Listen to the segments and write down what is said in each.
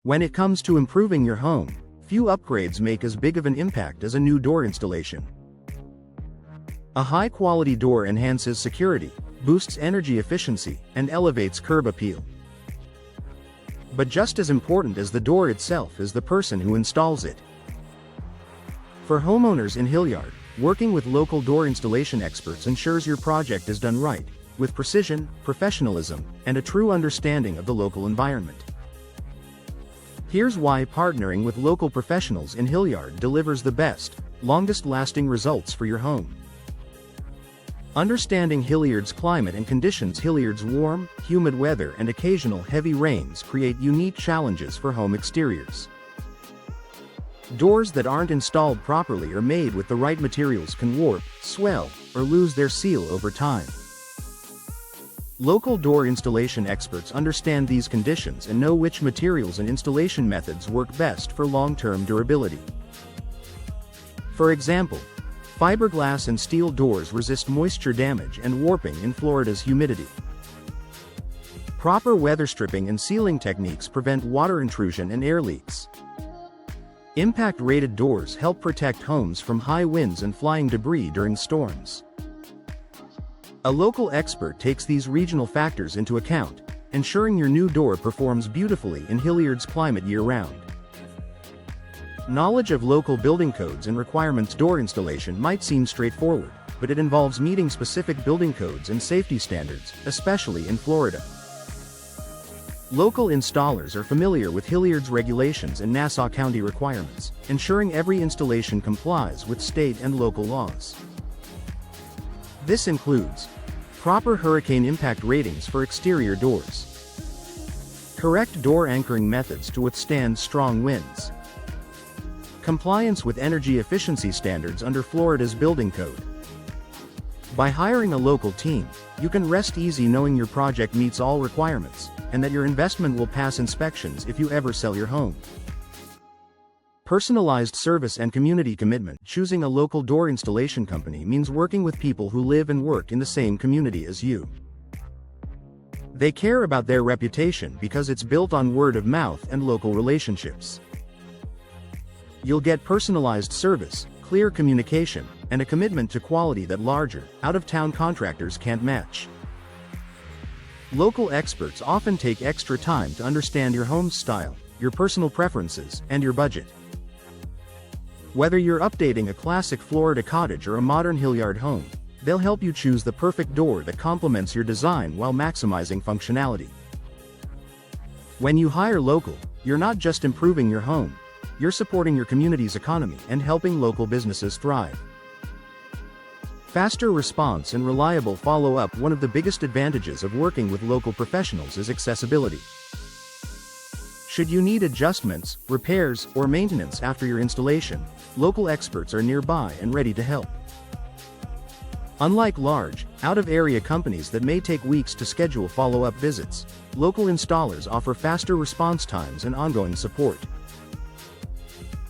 When it comes to improving your home, few upgrades make as big of an impact as a new door installation. A high-quality door enhances security, boosts energy efficiency, and elevates curb appeal. But just as important as the door itself is the person who installs it. For homeowners in Hilliard, working with local door installation experts ensures your project is done right, with precision, professionalism, and a true understanding of the local environment. Here's why partnering with local professionals in Hilliard delivers the best, longest-lasting results for your home. Understanding Hilliard's climate and conditions. Hilliard's warm, humid weather and occasional heavy rains create unique challenges for home exteriors. Doors that aren't installed properly or made with the right materials can warp, swell, or lose their seal over time. Local door installation experts understand these conditions and know which materials and installation methods work best for long-term durability. For example, fiberglass and steel doors resist moisture damage and warping in Florida's humidity. Proper weather stripping and sealing techniques prevent water intrusion and air leaks. Impact-rated doors help protect homes from high winds and flying debris during storms. A local expert takes these regional factors into account, ensuring your new door performs beautifully in Hilliard's climate year-round. Knowledge of local building codes and requirements. Door installation might seem straightforward, but it involves meeting specific building codes and safety standards, especially in Florida. Local installers are familiar with Hilliard's regulations and Nassau County requirements, ensuring every installation complies with state and local laws. This includes proper hurricane impact ratings for exterior doors, correct door anchoring methods to withstand strong winds, compliance with energy efficiency standards under Florida's building code. By hiring a local team, you can rest easy knowing your project meets all requirements, and that your investment will pass inspections if you ever sell your home. Personalized service and community commitment. Choosing a local door installation company means working with people who live and work in the same community as you. They care about their reputation because it's built on word of mouth and local relationships. You'll get personalized service, clear communication, and a commitment to quality that larger, out-of-town contractors can't match. Local experts often take extra time to understand your home's style, your personal preferences, and your budget. Whether you're updating a classic Florida cottage or a modern Hilliard home, they'll help you choose the perfect door that complements your design while maximizing functionality. When you hire local, you're not just improving your home, you're supporting your community's economy and helping local businesses thrive. Faster response and reliable follow-up. One of the biggest advantages of working with local professionals is accessibility. Should you need adjustments, repairs, or maintenance after your installation, local experts are nearby and ready to help. Unlike large, out-of-area companies that may take weeks to schedule follow-up visits, local installers offer faster response times and ongoing support.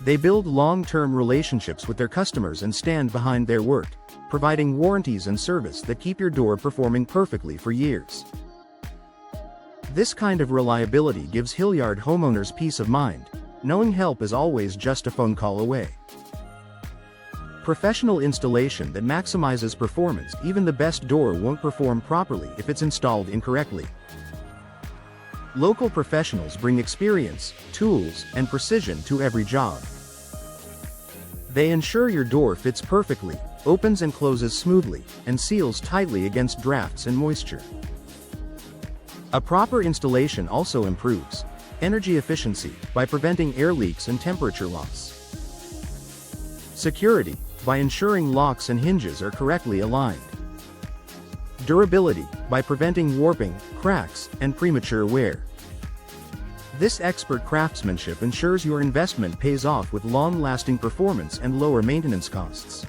They build long-term relationships with their customers and stand behind their work, providing warranties and service that keep your door performing perfectly for years. This kind of reliability gives Hilliard homeowners peace of mind, knowing help is always just a phone call away. Professional installation that maximizes performance. Even the best door won't perform properly if it's installed incorrectly. Local professionals bring experience, tools, and precision to every job. They ensure your door fits perfectly, opens and closes smoothly, and seals tightly against drafts and moisture. A proper installation also improves energy efficiency by preventing air leaks and temperature loss. Security, by ensuring locks and hinges are correctly aligned. Durability, by preventing warping, cracks, and premature wear. This expert craftsmanship ensures your investment pays off with long-lasting performance and lower maintenance costs.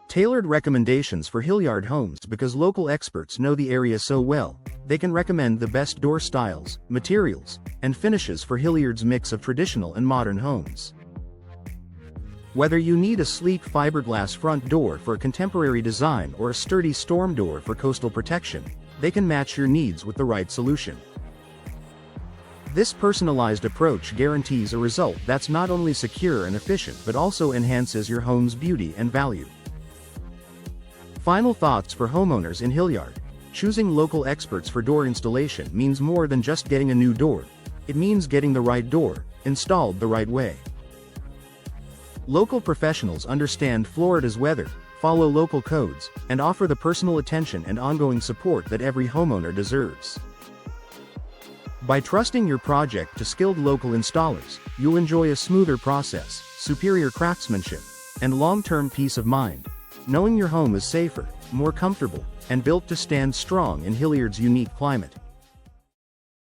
Tailored recommendations for Hilliard homes. Because local experts know the area so well, they can recommend the best door styles, materials, and finishes for Hilliard's mix of traditional and modern homes. Whether you need a sleek fiberglass front door for a contemporary design or a sturdy storm door for coastal protection, they can match your needs with the right solution. This personalized approach guarantees a result that's not only secure and efficient but also enhances your home's beauty and value. Final thoughts for homeowners in Hilliard. Choosing local experts for door installation means more than just getting a new door. It means getting the right door, installed the right way. Local professionals understand Florida's weather, follow local codes, and offer the personal attention and ongoing support that every homeowner deserves. By trusting your project to skilled local installers, you'll enjoy a smoother process, superior craftsmanship, and long-term peace of mind, knowing your home is safer, more comfortable, and built to stand strong in Hilliard's unique climate.